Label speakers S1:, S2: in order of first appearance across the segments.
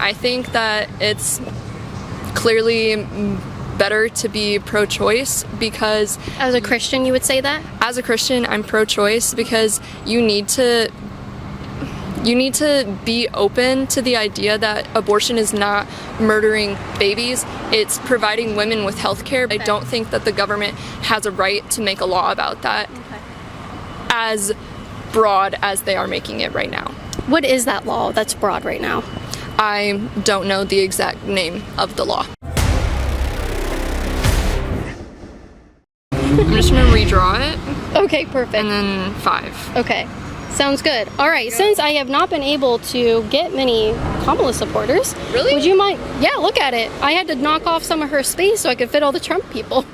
S1: I think that it's clearly better to be pro-choice because...
S2: As a Christian, you would say that?
S1: As a Christian, I'm pro-choice because you need to be open to the idea that abortion is not murdering babies. It's providing women with health care. I don't think that the government has a right to make a law about that as broad as they are making it right now.
S2: What is that law that's broad right now?
S1: I don't know the exact name of the law. I'm just gonna redraw it.
S2: Okay, perfect.
S1: And then 5.
S2: Okay, sounds good. All right, since I have not been able to get many Kamala supporters,
S1: really?
S2: Would you mind? Yeah, look at it. I had to knock off some of her space so I could fit all the Trump people.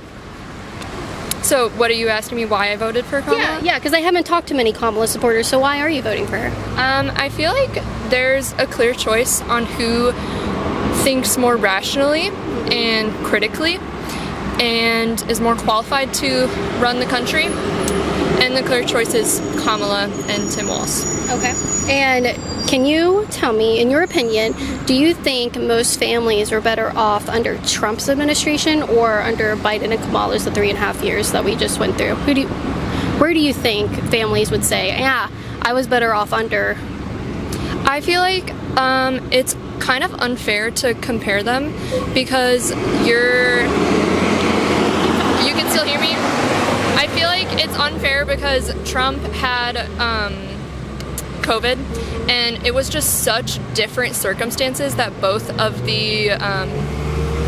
S1: So what are you asking me why I voted for Kamala?
S2: Yeah, because I haven't talked to many Kamala supporters, so why are you voting for her?
S1: I feel like there's a clear choice on who thinks more rationally and critically and is more qualified to run the country. And the clear choice is Kamala and Tim Walz.
S2: Okay. And can you tell me, in your opinion, do you think most families were better off under Trump's administration or under Biden and Kamala's the 3.5 years that we just went through? Where do you think families would say, yeah, I was better off under?
S1: I feel like it's kind of unfair to compare them because you can still hear me? I feel like it's unfair because Trump had COVID and it was just such different circumstances that both of the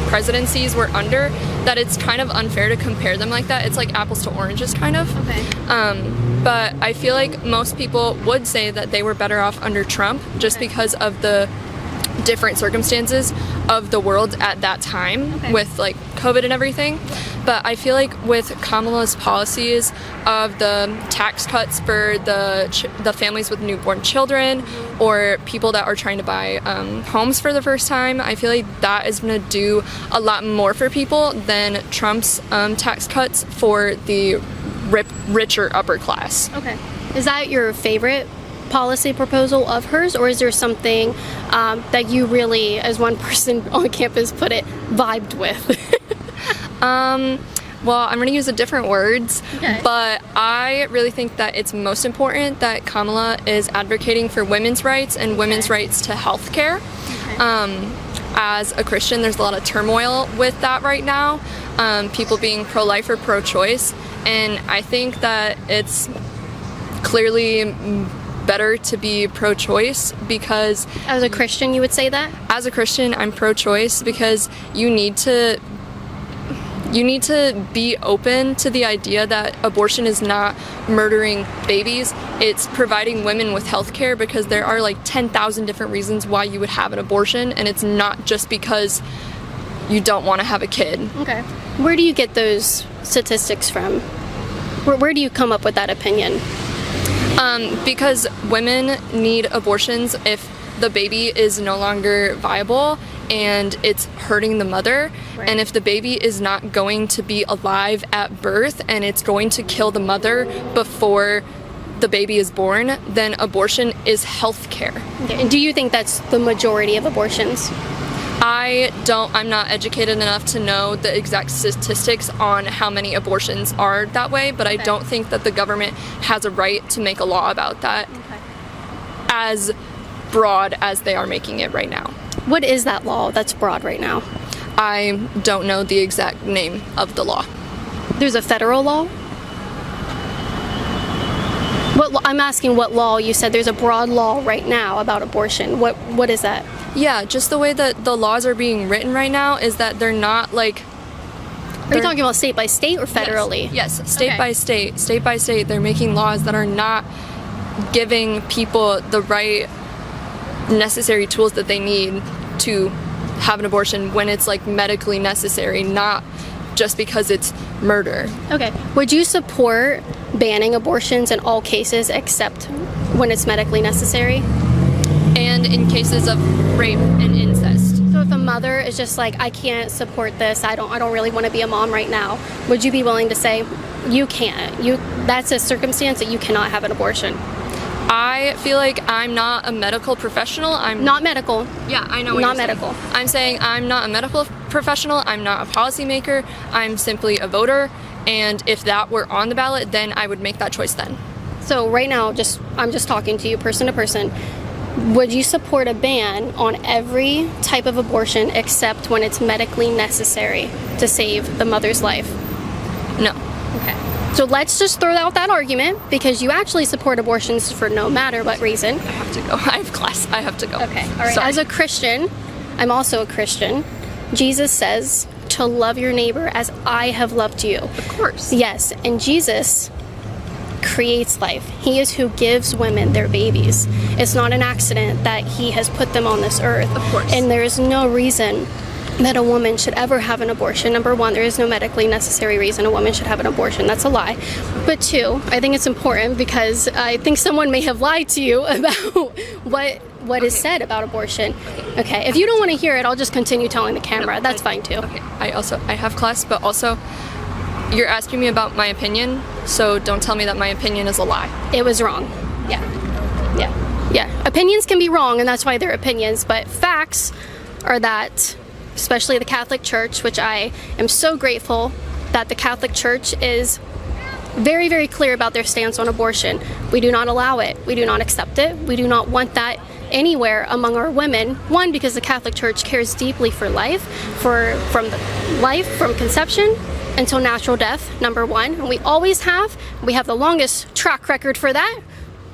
S1: presidencies were under that it's kind of unfair to compare them like that. It's like apples to oranges kind of.
S2: Okay.
S1: But I feel like most people would say that they were better off under Trump just because of the different circumstances of the world at that time with like COVID and everything. But I feel like with Kamala's policies of the tax cuts for the families with newborn children or people that are trying to buy homes for the first time, I feel like that is going to do a lot more for people than Trump's tax cuts for the richer upper class.
S2: Okay. Is that your favorite policy proposal of hers, or is there something that you really, as one person on campus put it, vibed with?
S1: Well, I'm going to use different words,
S2: okay.
S1: But I really think that it's most important that Kamala is advocating for women's rights and women's rights to health care. Okay. As a Christian, there's a lot of turmoil with that right now, people being pro-life or pro-choice, and I think that it's clearly better to be pro-choice because...
S2: As a Christian, you would say that?
S1: As a Christian, I'm pro-choice because you need to be open to the idea that abortion is not murdering babies. It's providing women with health care because there are like 10,000 different reasons why you would have an abortion, and it's not just because you don't want to have a kid.
S2: Okay. Where do you get those statistics from? Where do you come up with that opinion?
S1: Because women need abortions if the baby is no longer viable and it's hurting the mother, right. And if the baby is not going to be alive at birth and it's going to kill the mother before the baby is born, then abortion is health care.
S2: Okay. And do you think that's the majority of abortions?
S1: I'm not educated enough to know the exact statistics on how many abortions are that way, but I don't think that the government has a right to make a law about that as broad as they are making it right now.
S2: What is that law that's broad right now?
S1: I don't know the exact name of the law.
S2: There's a federal law? I'm asking what law. You said there's a broad law right now about abortion. What is that?
S1: Yeah, just the way that the laws are being written right now is that they're not like...
S2: Are you talking about state by state or federally?
S1: Yes, state by state. State by state, they're making laws that are not giving people the right necessary tools that they need to have an abortion when it's like medically necessary, not just because it's murder. Okay.
S2: Would you support banning abortions in all cases except when it's medically necessary?
S1: And in cases of rape and incest.
S2: So if a mother is just like, I can't support this, I don't really want to be a mom right now, would you be willing to say, you can't? That's a circumstance that you cannot have an abortion?
S1: I feel like I'm not a medical professional. I'm
S2: Not medical.
S1: Yeah, I know what
S2: Not
S1: you're saying.
S2: medical.
S1: I'm saying I'm not a medical professional. I'm not a policymaker. I'm simply a voter. And if that were on the ballot, then I would make that choice then.
S2: So right now, I'm just talking to you person to person. Would you support a ban on every type of abortion except when it's medically necessary to save the mother's life?
S1: No.
S2: Okay. So let's just throw out that argument because you actually support abortions for no matter what reason.
S1: I have to go. I have class. I have to go.
S2: Okay. All right.
S1: Sorry.
S2: As a Christian, I'm also a Christian. Jesus says to love your neighbor as I have loved you.
S1: Of course.
S2: Yes, and Jesus creates life. He is who gives women their babies. It's not an accident that he has put them on this earth.
S1: Of course.
S2: And there is no reason that a woman should ever have an abortion. Number one, there is no medically necessary reason a woman should have an abortion. That's a lie. But two, I think it's important because I think someone may have lied to you about what is said about abortion. Okay, if you don't want to hear it, I'll just continue telling the camera. That's fine too.
S1: Okay. I have class, but also you're asking me about my opinion, so don't tell me that my opinion is a lie.
S2: It was wrong. Yeah. Opinions can be wrong, and that's why they're opinions, but facts are that, especially the Catholic Church, which I am so grateful that the Catholic Church is very, very clear about their stance on abortion. We do not allow it. We do not accept it. We do not want that anywhere among our women. One, because the Catholic Church cares deeply for life, from conception until natural death, number one. And we always have. We have the longest track record for that.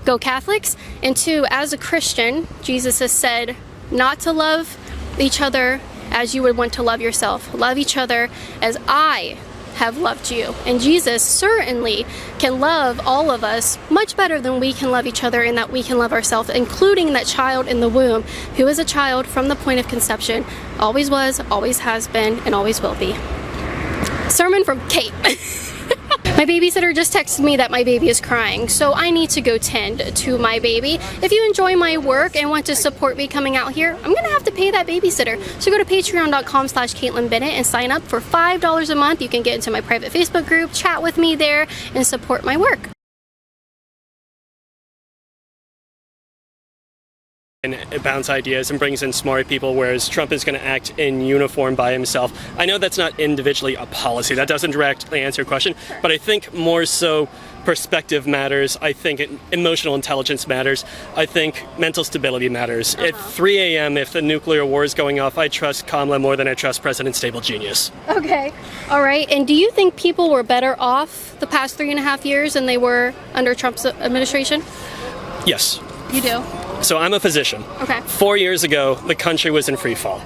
S2: Go Catholics. And two, as a Christian, Jesus has said not to love each other as you would want to love yourself. Love each other as I have loved you. And Jesus certainly can love all of us much better than we can love each other, and that we can love ourselves, including that child in the womb, who is a child from the point of conception, always was, always has been, and always will be. Sermon from Kate. My babysitter just texted me that my baby is crying, so I need to go tend to my baby. If you enjoy my work and want to support me coming out here, I'm gonna have to pay that babysitter. So go to patreon.com/KAITLIN and sign up for $5 a month. You can get into my private Facebook group, chat with me there, and support my work.
S3: And bounce ideas and brings in smart people, whereas Trump is going to act in uniform by himself. I know that's not individually a policy. That doesn't directly answer your question, but I think more so perspective matters. I think emotional intelligence matters. I think mental stability matters. At 3 a.m., if the nuclear war is going off, I trust Kamala more than I trust President Stable Genius.
S2: Okay. All right. And do you think people were better off the past 3.5 years than they were under Trump's administration?
S3: Yes.
S2: You do?
S3: So I'm a physician.
S2: Okay.
S3: 4 years ago, the country was in free fall.